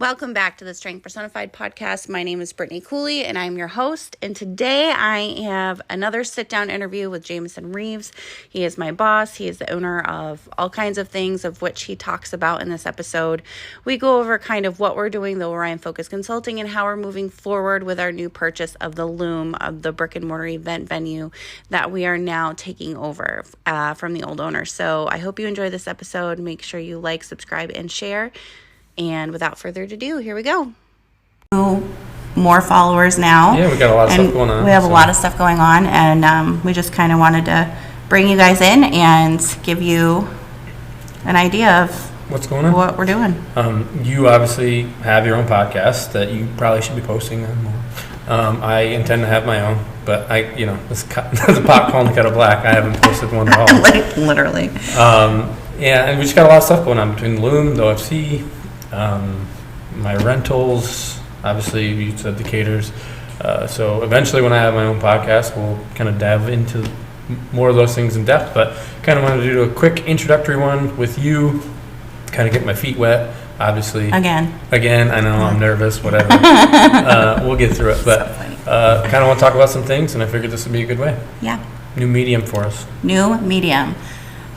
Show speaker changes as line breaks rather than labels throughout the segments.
Welcome back to the Strength Personified podcast. My name is Brittany Cooley, and I'm your host. And today I have another sit-down interview with Jamison Reeves. He is my boss. He is the owner of all kinds of things, of which he talks about in this episode. We go over kind of what we're doing, the Orion Focus Consulting, and how we're moving forward with our new purchase of the Loom, of the brick and mortar event venue that we are now taking over from the old owner. So I hope you enjoy this episode. Make sure you like, subscribe, and share. And without further ado, here we go. More followers now.
Yeah, we got a lot of stuff going on.
We have a lot of stuff going on, and we just kind of wanted to bring you guys in and give you an idea of
what's going on,
what we're doing.
You obviously have your own podcast that you probably should be posting on more. I intend to have my own, but there's a pot calling the kettle black. I haven't posted one at all.
Like, literally.
Yeah, and we just got a lot of stuff going on between the Loom, the OFC, my rentals, obviously you said the caters. So eventually when I have my own podcast, we'll kind of dive into more of those things in depth, but kind of wanted to do a quick introductory one with you, kind of get my feet wet, obviously. Again, I know I'm nervous, whatever. We'll get through it, but kind of want to talk about some things, and I figured this would be a good way.
Yeah.
New medium for us.
New medium.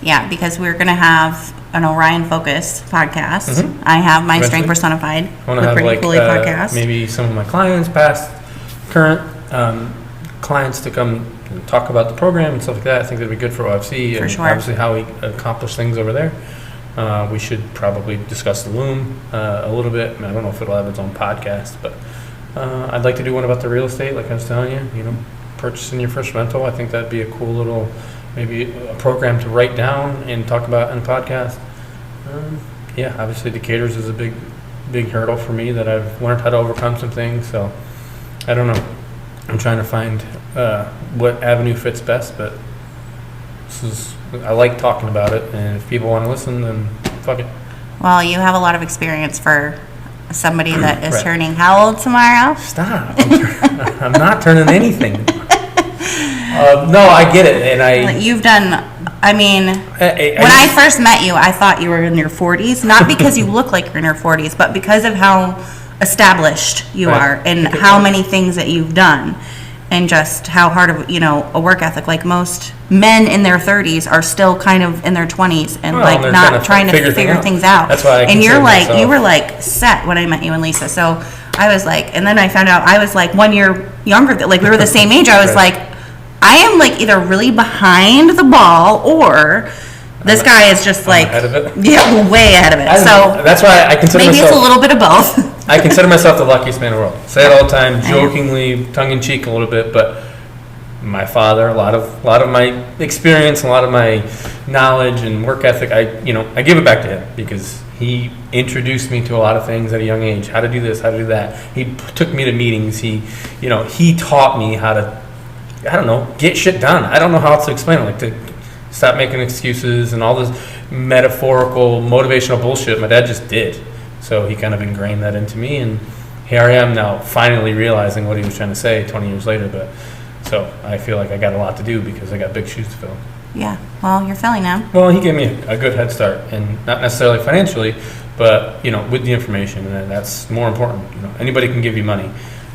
Yeah, because we're going to have an Orion Focus podcast. Mm-hmm. I have my Strength Personified.
I want to have podcast. Maybe some of my clients, past, current clients to come and talk about the program and stuff like that. I think that'd be good for OFC and obviously how we accomplish things over there. We should probably discuss the Loom a little bit. I don't know if it'll have its own podcast, but I'd like to do one about the real estate, like I was telling you, purchasing your first rental. I think that'd be a cool little, maybe a program to write down and talk about in a podcast. Obviously the caters is a big hurdle for me that I've learned how to overcome some things. So I don't know. I'm trying to find what avenue fits best, but I like talking about it, and if people want to listen, then fuck it. Well, you have a lot of experience for somebody that is turning how old tomorrow? Stop. I'm not turning anything. No, I get it, and you've done. When I first met you, I thought you were in your 40s, not because you look like you're in your 40s, but because of how established you are and how many things that you've done, and just how hard of a work ethic. Like most men in their 30s are still kind of in their 20s and not trying to figure things out. That's why. And you were like set when I met you and Lisa. So I was like, and then I found out I was like 1 year younger. Like we were the same age. I was like, I am like either really behind the ball or this guy is just like ahead of it. Yeah, way ahead of it. So that's why I consider
maybe it's a little bit of both.
I consider myself the luckiest man in the world. Say it all the time, jokingly, tongue in cheek a little bit, but my father, a lot of my experience, a lot of my knowledge and work ethic, I give it back to him because he introduced me to a lot of things at a young age, how to do this, how to do that. He took me to meetings. He taught me how to, get shit done. I don't know how else to explain it. Like to stop making excuses and all this metaphorical, motivational bullshit my dad just did. So he kind of ingrained that into me, and here I am now finally realizing what he was trying to say 20 years later. But so I feel like I got a lot to do because I got big shoes to fill. Yeah, well, you're filling them. Well, he gave me a good head start, and not necessarily financially, but with the information, and that's more important. Anybody can give you money.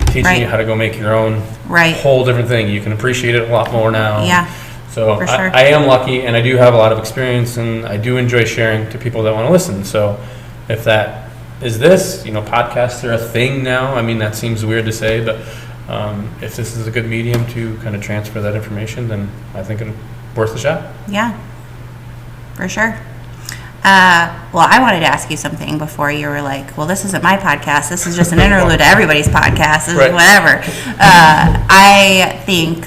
Teaching you how to go make your own whole different thing. You can appreciate it a lot more now. Yeah. So I am lucky, and I do have a lot of experience, and I do enjoy sharing to people that want to listen. So if that is this, podcasts are a thing now. That seems weird to say, but if this is a good medium to kind of transfer that information, then I think it's worth a shot. Yeah, for sure. Well, I wanted to ask you something before you were like, well, this isn't my podcast. This is just an interlude to everybody's podcast. This is whatever. I think,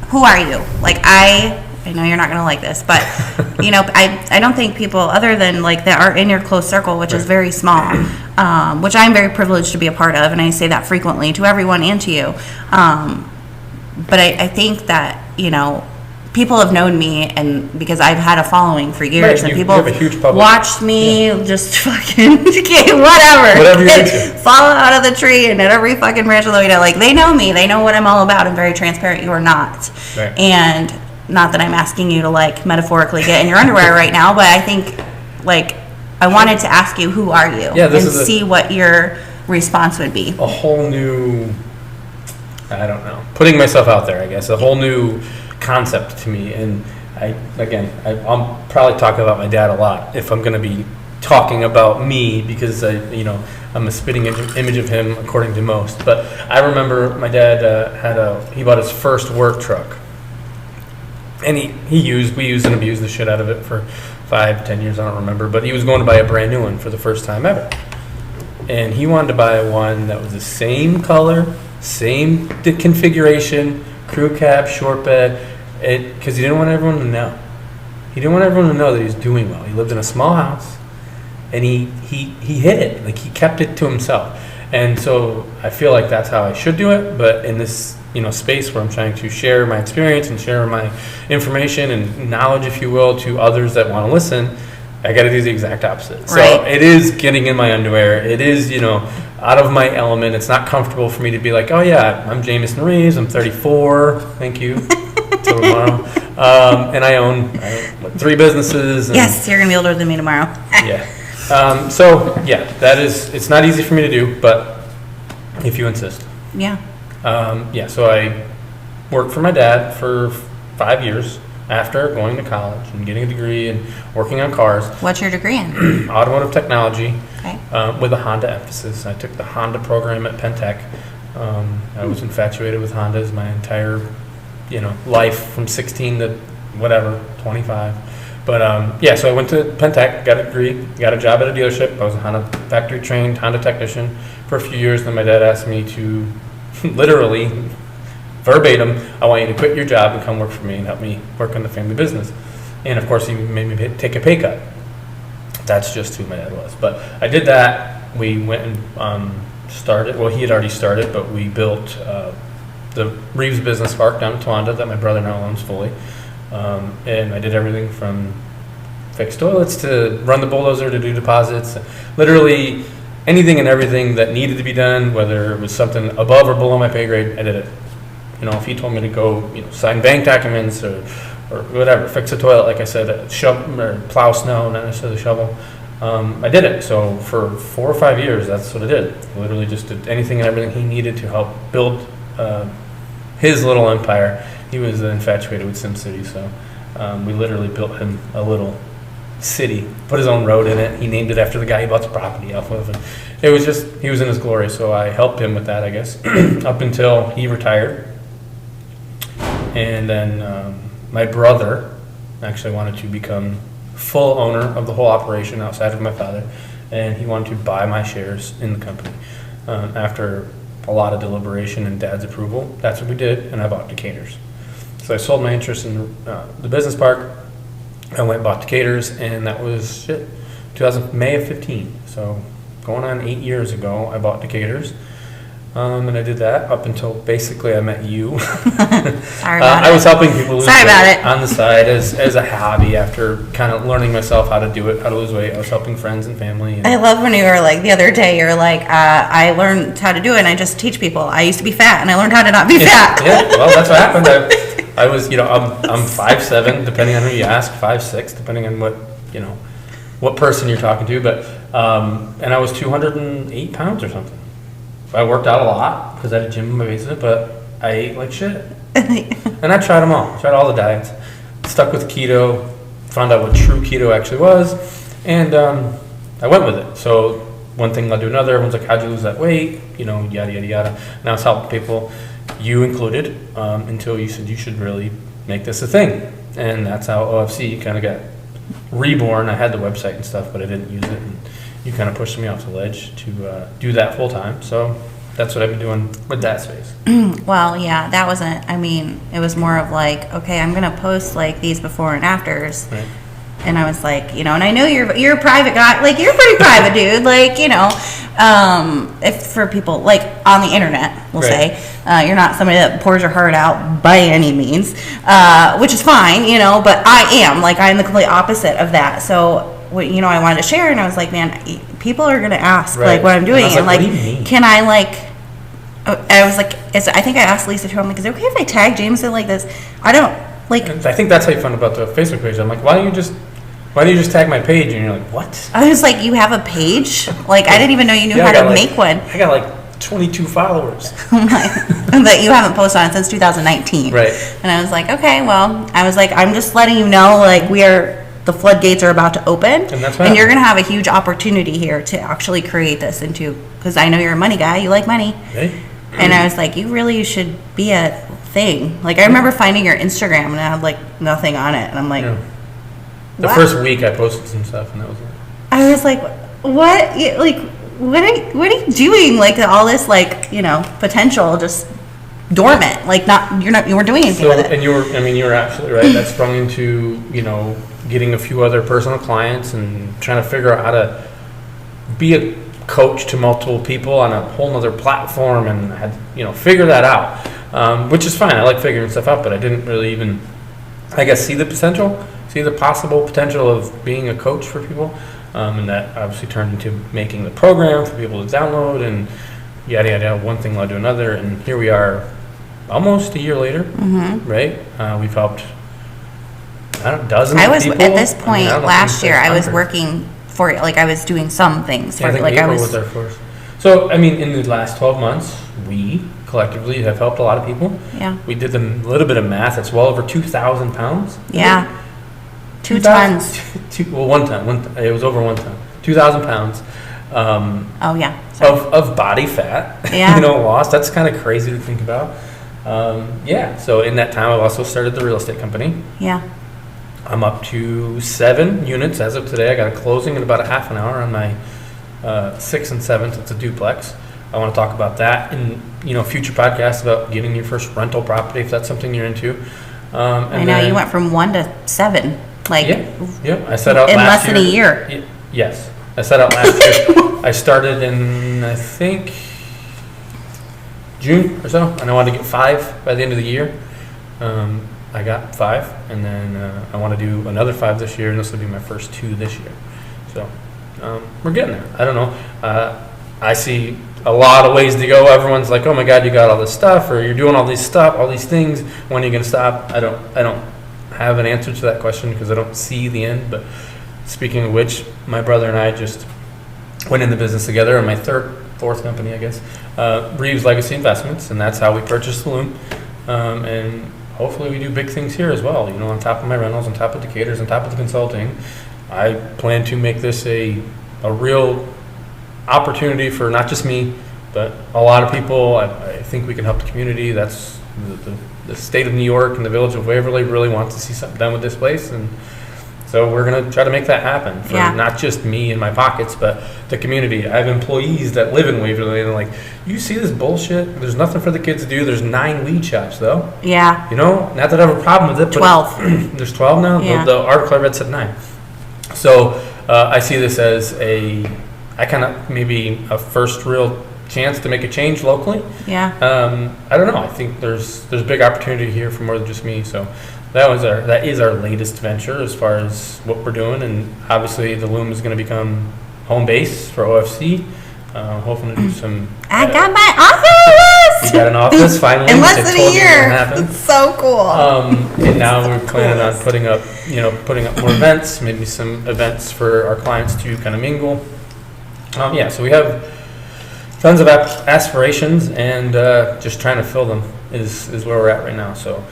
who are you? I know you're not going to like this, but, I don't think people other than, that are in your close circle, which is very small, which I'm very privileged to be a part of, and I say that frequently to everyone and to you. But I think that, people have known me, and because I've had a following for years, and people have watched me just fucking whatever you're into. Fall out of the tree and at every fucking branch of the they know me, they know what I'm all about. I'm very transparent. You are not, and not that I'm asking you to metaphorically get in your underwear right now, but I think
I wanted to ask you, who are you?
Yeah,
and see what your response would be.
A whole new, I don't know, putting myself out there, I guess, a whole new concept to me. And I'll probably talk about my dad a lot if I'm going to be talking about me, because I'm a spitting image of him according to most. But I remember my dad he bought his first work truck, and we used and abused the shit out of it for 5-10 years, I don't remember, but he was going to buy a brand new one for the first time ever, and he wanted to buy one that was the same color, same configuration, crew cab, short bed, because he didn't want everyone to know. He didn't want everyone to know that he was doing well. He lived in a small house, and he hid it. Like, he kept it to himself. And so I feel like that's how I should do it. But in this space where I'm trying to share my experience and share my information and knowledge, if you will, to others that want to listen, I got to do the exact opposite. Right. So it is getting in my underwear. It is, out of my element. It's not comfortable for me to be like, oh yeah, I'm Jamison Reeves. I'm 34. Thank you. Till tomorrow. And I own 3 businesses. And
yes, you're going to be older than me tomorrow.
Yeah. It's not easy for me to do, but if you insist.
Yeah.
So I worked for my dad for 5 years after going to college and getting a degree and working on cars.
What's your degree in?
Automotive technology.
Okay.
With a Honda emphasis. I took the Honda program at Pentec. I was infatuated with Hondas my entire life, from 16 to 25. But so I went to Pentec, got a degree, got a job at a dealership. I was a Honda factory trained Honda technician for a few years. Then my dad asked me to literally, verbatim, I want you to quit your job and come work for me and help me work on the family business. And of course, he made me take a pay cut. That's just who my dad was. But I did that. We went and started. Well, he had already started, but we built the Reeves Business Park down in Towanda that my brother now owns fully. And I did everything from fix toilets to run the bulldozer to do deposits. Literally anything and everything that needed to be done, whether it was something above or below my pay grade, I did it. If he told me to go, sign bank documents or whatever, fix a toilet, like I said, shovel or plow snow, not necessarily shovel, I did it. So for 4 or 5 years, that's what I did. Literally just did anything and everything he needed to help build his little empire. He was infatuated with SimCity, so we literally built him a little city, put his own road in it. He named it after the guy he bought the property off of. And it was just, he was in his glory, so I helped him with that, I guess, up until he retired. And then my brother actually wanted to become full owner of the whole operation outside of my father, and he wanted to buy my shares in the company. After a lot of deliberation and Dad's approval, that's what we did, and I bought Decatur's. So I sold my interest in the business park. I went and bought Decatur's, and that was May of 15. So going on 8 years ago, I bought Decatur's. And I did that up until basically I met you.
Sorry about it.
I was helping people lose
weight
on the side as a hobby after kind of learning myself how to do it, how to lose weight. I was helping friends and family. And
I love when you were like, the other day, you were like, I learned how to do it and I just teach people. I used to be fat and I learned how to not be fat.
Yeah, well, that's what happened. I was, I'm 5'7", depending on who you ask, 5'6", depending on what person you're talking to. But and I was 208 pounds or something. I worked out a lot because I had a gym in my basement, but I ate like shit. And I tried them all. Tried all the diets. Stuck with keto. Found out what true keto actually was. And I went with it. So one thing led to another. Everyone's like, how'd you lose that weight? Yada, yada, yada. Now it's helping people, you included, until you said you should really make this a thing. And that's how OFC kind of got reborn. I had the website and stuff, but I didn't use it. And you kind of pushed me off the ledge to do that full time. So that's what I've been doing with that space.
Well, yeah, that wasn't, it was more of like, okay, I'm going to post like these before and afters. Right. And I was like, and I know you're a private guy, like you're a pretty private dude, like, if for people like on the internet, we'll say, you're not somebody that pours your heart out by any means, which is fine, but I am, like, I'm the complete opposite of that. So, I wanted to share, and I was like, man, people are going to ask, like, what I'm doing. And like, can I, like, I was like, I think I asked Lisa too, I'm like, is it okay if I tag Jamison like this? I don't, like.
I think that's how you found about the Facebook page. I'm like, why don't you just Why do you just tag my page? And you're like, what?
I was like, you have a page? Like, I didn't even know you knew how to make one.
I got like 22 followers.
That you haven't posted on it since 2019.
Right.
And I was like, okay, well, I was like, I'm just letting you know, like, the floodgates are about to open. And you're going to have a huge opportunity here to actually create this into, because I know you're a money guy, you like money.
Hey.
And I was like, you really should be a thing. Like, I remember finding your Instagram and I had like nothing on it. And I'm like,
the first week I posted some stuff and that was it.
I was like, what? Like, what are you doing? Like, all this, like, potential just dormant. Like, you weren't doing anything with it.
And you were absolutely right. That sprung into, getting a few other personal clients and trying to figure out how to be a coach to multiple people on a whole nother platform, and I had, figure that out, which is fine. I like figuring stuff out, but I didn't really even, I guess, see the possible potential of being a coach for people. And that obviously turned into making the program for people to download and yada, yada, one thing led to another. And here we are almost a year later, right? We've helped dozens of people.
At this point last year, I was working for, like, I was doing some things.
I think April was there first. So, in the last 12 months, we collectively have helped a lot of people.
Yeah.
We did a little bit of math. It's well over 2,000 pounds.
Yeah. 2 tons.
One ton. It was over 1 ton. 2,000 pounds.
Oh, yeah.
Of body fat.
Yeah.
Lost. That's kind of crazy to think about. So in that time, I've also started the real estate company.
Yeah.
I'm up to 7 units as of today. I got a closing in about a half an hour on my 6th and 7th. It's a duplex. I want to talk about that in future podcasts about getting your first rental property if that's something you're into.
I know you went from 1 to 7. Like,
yeah. I set out
in
last
less than a year.
Yes, I set out last year. I started in, I think, June or so, and I wanted to get 5 by the end of the year. I got 5, and then I want to do another 5 this year, and this will be my first 2 this year. So we're getting there. I don't know. I see a lot of ways to go. Everyone's like, "Oh my God, you got all this stuff, or you're doing all these things. When are you going to stop?" I don't have an answer to that question because I don't see the end. But speaking of which, my brother and I just went into business together in my fourth company, I guess, Reeves Legacy Investments, and that's how we purchased the loom. And hopefully we do big things here as well. On top of my rentals, on top of Decatur's, on top of the consulting, I plan to make this a real opportunity for not just me, but a lot of people. I think we can help the community. That's the state of New York and the village of Waverly really wants to see something done with this place, and so we're going to try to make that happen for not just me and my pockets, but the community. I have employees that live in Waverly, and they're like, "You see this bullshit? There's nothing for the kids to do. There's 9 weed shops, though."
Yeah.
Not that I have a problem with it, but
12.
There's 12 now?
Yeah.
The article I read said 9. So I see this as maybe a first real chance to make a change locally.
Yeah.
I don't know. I think there's big opportunity here for more than just me. So that is our latest venture as far as what we're doing, and obviously the loom is going to become home base for OFC. Hoping to do some.
I got my office.
You got an office finally.
In less than a year. It's so cool.
And now we're planning on putting up more events, maybe some events for our clients to kind of mingle. So we have tons of aspirations, and just trying to fill them is where we're at right now. So,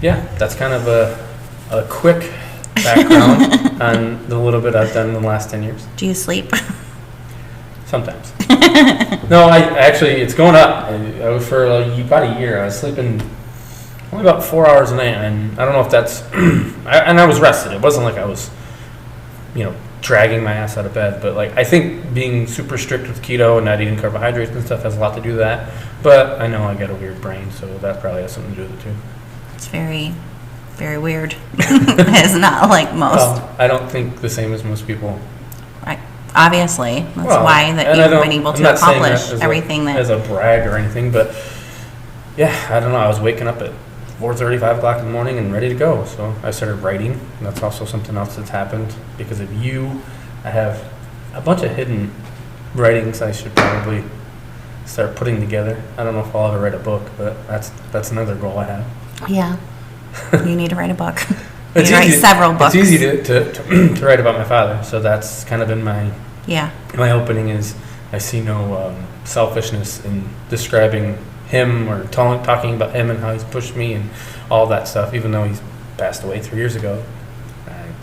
that's kind of a quick background on the little bit I've done in the last 10 years.
Do you sleep?
Sometimes. No, it's going up. For about a year, I was sleeping only about 4 hours a night, and I don't know if that's, and I was rested. It wasn't like I was, dragging my ass out of bed, but I think being super strict with keto and not eating carbohydrates and stuff has a lot to do with that. But I know I got a weird brain, so that probably has something to do with it too.
It's very, very weird. It's not like most.
Well, I don't think the same as most people.
Right. Obviously, that's why that you've been able to accomplish everything that.
As a brag or anything, but I don't know. I was waking up at 4:30, 5 o'clock in the morning and ready to go. So I started writing. And that's also something else that's happened because of you. I have a bunch of hidden writings I should probably start putting together. I don't know if I'll ever write a book, but that's another goal I have.
Yeah. You need to write a book. You write several books.
It's easy to write about my father, so that's kind of been my opening is I see no selfishness in describing him or talking about him and how he's pushed me and all that stuff, even though he's passed away 3 years ago.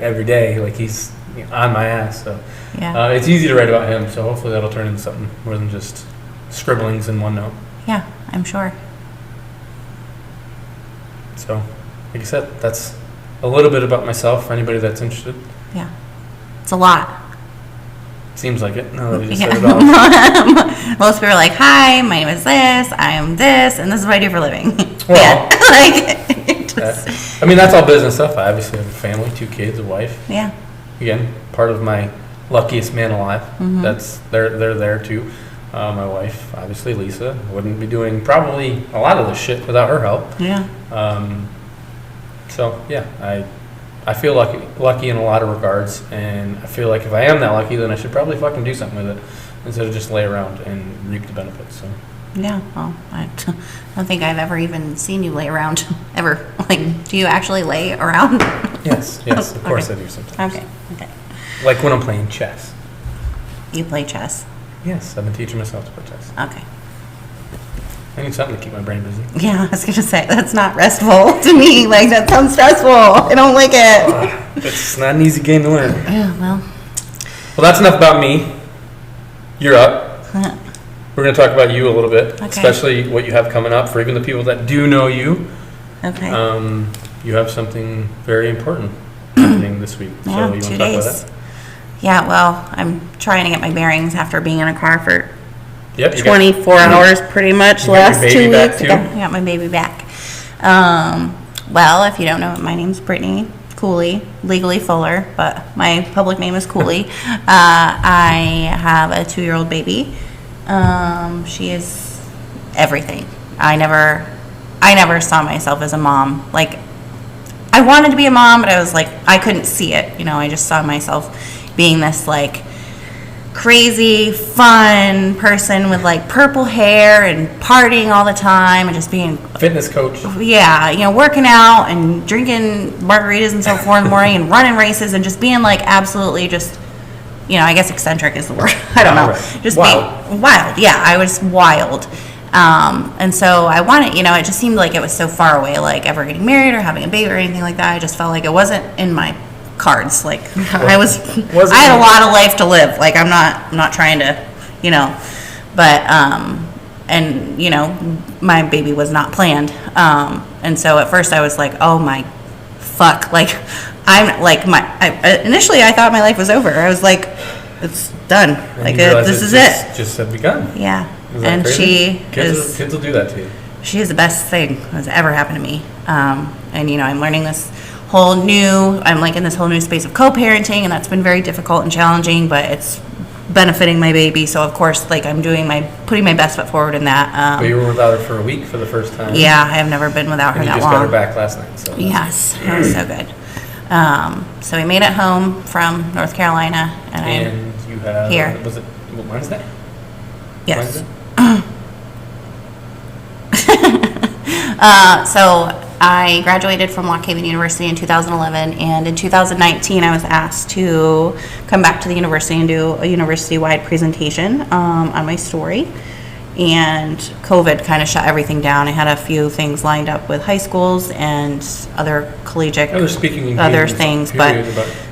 Every day, like he's on my ass, so it's easy to write about him, so hopefully that'll turn into something more than just scribblings in one note.
Yeah, I'm sure.
So, like I said, that's a little bit about myself for anybody that's interested.
Yeah. It's a lot.
Seems like it. Now that you just said it all.
Most people are like, hi, my name is this, I'm this, and this is what I do for a living.
Well,
Just,
I mean, that's all business stuff. I obviously have a family, 2 kids, a wife.
Yeah.
Again, part of my luckiest man alive.
Mm-hmm.
They're there too. My wife, obviously Lisa, wouldn't be doing probably a lot of this shit without her help.
Yeah.
So yeah, I feel lucky in a lot of regards, and I feel like if I am that lucky, then I should probably fucking do something with it instead of just lay around and reap the benefits. So.
Yeah, well, I don't think I've ever even seen you lay around, ever. Like, do you actually lay around?
Yes, of course I do sometimes.
Okay.
Like when I'm playing chess.
You play chess?
Yes, I've been teaching myself to play chess.
Okay.
I need something to keep my brain busy.
Yeah, I was going to say, that's not restful to me. Like, that sounds stressful. I don't like it.
It's not an easy game to learn.
Yeah, well.
Well, that's enough about me. You're up. We're going to talk about you a little bit, especially what you have coming up for even the people that do know you.
Okay.
You have something very important happening this week.
Yeah,
so you want to
2
talk
days.
about that?
Yeah, well, I'm trying to get my bearings after being in a car for
24
hours pretty much last 2 weeks.
Too?
I got my baby back. Well, if you don't know, my name's Brittany Cooley, legally Fuller, but my public name is Cooley. I have a 2-year-old baby. She is everything. I never saw myself as a mom. Like, I wanted to be a mom, but I was like, I couldn't see it. I just saw myself being this like crazy, fun person with like purple hair and partying all the time and just being
fitness coach.
Yeah, working out and drinking margaritas and so forth in the morning and running races and just being like absolutely just, I guess eccentric is the word. I don't know.
Right.
Just being wild. Yeah, I was wild. And so I wanted, it just seemed like it was so far away, like ever getting married or having a baby or anything like that. I just felt like it wasn't in my cards. Like I had a lot of life to live. Like I'm not trying to, but, and my baby was not planned. And so at first I was like, oh my fuck. Like I'm like initially I thought my life was over. I was like, it's done.
And
like this is it.
Just have begun.
Yeah.
And
crazy?
Kids will do that to you.
She is the best thing that's ever happened to me. And I'm learning this I'm like in this whole new space of co-parenting, and that's been very difficult and challenging, but it's benefiting my baby. So of course, like I'm putting my best foot forward in that.
But you were without her for a week for the first time.
Yeah, I have never been without her that long.
And you just got her back last night. So
yes, it was so good. So we made it home from North Carolina, and
you have
here.
Was it Wednesday?
Yes.
Wednesday?
So I graduated from Lock Haven University in 2011, and in 2019 I was asked to come back to the university and do a university-wide presentation on my story. And COVID kind of shut everything down. I had a few things lined up with high schools and other collegiate things, but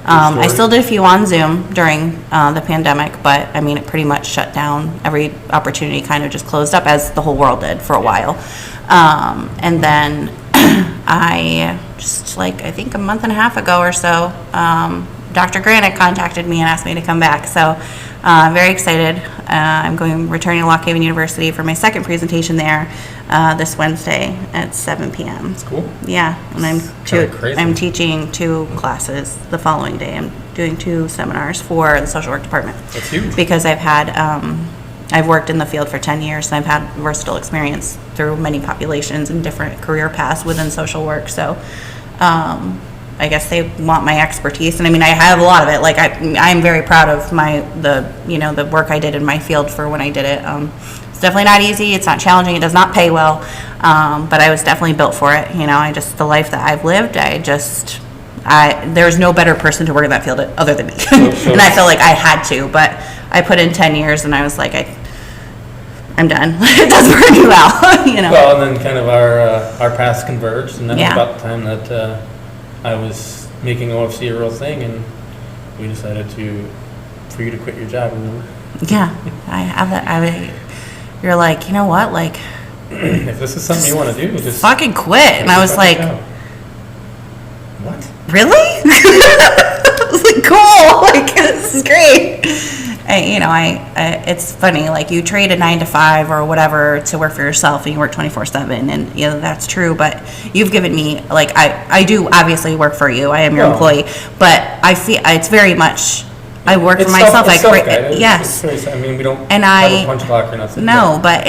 I still did a few on Zoom during the pandemic, but I mean it pretty much shut down. Every opportunity kind of just closed up, as the whole world did for a while. And then I just I think a month and a half ago or so, Dr. Granick contacted me and asked me to come back. So I'm very excited. I'm returning to Lock Haven University for my second presentation there this Wednesday at 7 p.m.
That's cool.
Yeah, and I'm teaching 2 classes the following day. I'm doing 2 seminars for the social work department.
That's huge.
Because I've worked in the field for 10 years, and I've had versatile experience through many populations and different career paths within social work. So I guess they want my expertise, and I mean I have a lot of it. Like I'm very proud of the work I did in my field for when I did it. It's definitely not easy. It's not challenging. It does not pay well, but I was definitely built for it. The life that I've lived, there's no better person to work in that field other than me. And I felt like I had to, but I put in 10 years and I was like, I'm done. It doesn't work out, you know.
Well, and then kind of our paths converged, and that was about the time that I was making OFC a real thing, and we decided for you to quit your job. Remember?
Yeah, I have that. You're like, you know what, like,
if this is something you want to do, just
fucking quit. And I was like,
what?
Really? I was like, cool. Like, this is great. It's funny, like, you trade a 9 to 5 or whatever to work for yourself, and you work 24/7, and that's true. But you've given me, like, I do obviously work for you. I am your employee, but I feel it's very much. I work for myself. Yes.
I mean, we don't have a punch clock or nothing.
No, but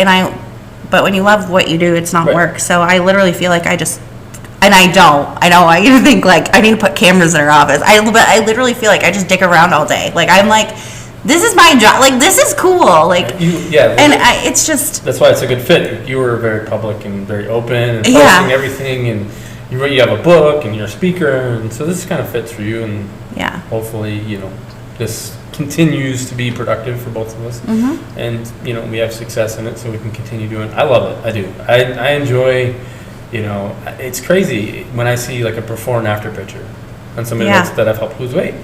when you love what you do, it's not work. So I literally feel like I even think, like, I need to put cameras in our office. But I literally feel like I just dick around all day. Like, I'm like, this is my job. Like, this is cool. Like, it's just. That's
why it's a good fit. You were very public and very open and posting everything, and you have a book and you're a speaker, and so this kind of fits for you. And hopefully, this continues to be productive for both of us, and we have success in it, so we can continue doing it. I love it. I do. I enjoy. It's crazy when I see, like, a before and after picture on somebody that I've helped lose weight.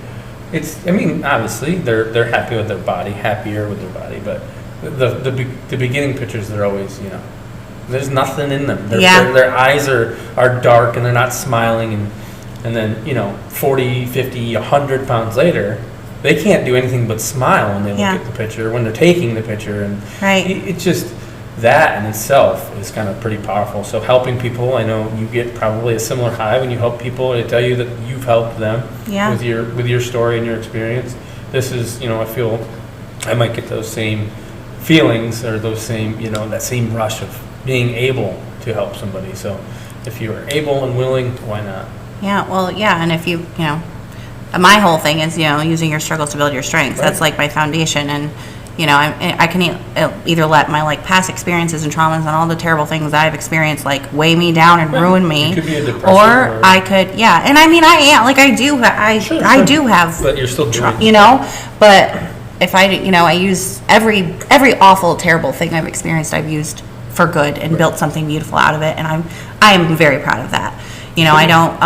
Obviously they're happy with their body, happier with their body, but the beginning pictures, they're always, there's nothing in them. Their eyes are dark and they're not smiling, and then 40, 50, 100 pounds later, they can't do anything but smile when they look at the picture, when they're taking the picture, and it's just. That in itself is kind of pretty powerful. So helping people, I know you get probably a similar high when you help people. They tell you that you've helped them with your story and your experience. This is, I feel I might get those same feelings or those same, that same rush of being able to help somebody. So if you are able and willing, why not?
Yeah, well, and if you, my whole thing is, using your struggles to build your strengths. That's like my foundation, and I can either let my, like, past experiences and traumas and all the terrible things that I've experienced, like, weigh me down and ruin me,
you could be a depressor,
or I could, and I mean, I am, like, I do have,
but you're still doing
but if I use every awful, terrible thing I've experienced, I've used for good and built something beautiful out of it, and I am very proud of that. I don't,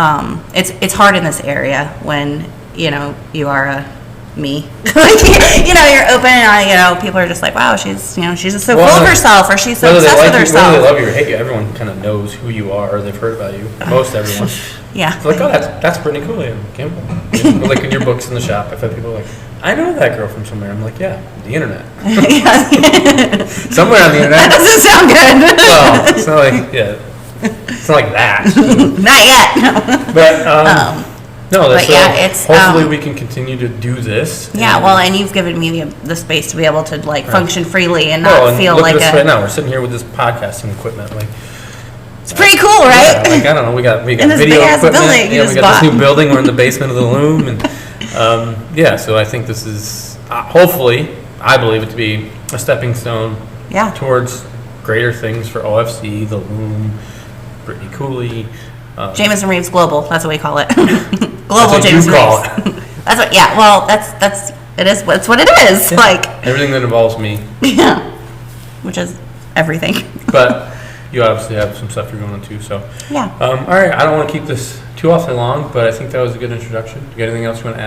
it's hard in this area when, you are me. You're open, and people are just like, wow, she's just so full of herself, or she's so obsessed with herself.
Whether they love you or hate you, everyone kind of knows who you are, or they've heard about you. Most everyone. It's like, oh, that's Brittany Cooley and Campbell. Like in your books in the shop, I've had people like, I know that girl from somewhere. I'm like, the internet. Somewhere on the internet.
That doesn't sound good.
Well, it's not like, it's not like that.
Not yet. No.
But no, that's
it's
hopefully we can continue to do this.
And you've given me the space to be able to, like, function freely and not feel
look
like
at this right now. We're sitting here with this podcasting equipment, like,
it's pretty cool, right?
Like, I don't know, we got
in this
video
big-ass
equipment.
Building
we got this new building. We're in the basement of the loom, and so I think this is hopefully, I believe it to be a stepping stone towards greater things for OFC, the loom, Brittany Cooley.
Jamison Reeves Global, that's what we call it.
Global Jamison Reeves.
That's what. Yeah. Well, that's it is. That's what it is. Like
everything that involves me.
Yeah. Which is everything.
But you obviously have some stuff you're going on too. So
all
right. I don't want to keep this too awfully long, but I think that was a good introduction. You got anything else you want to add?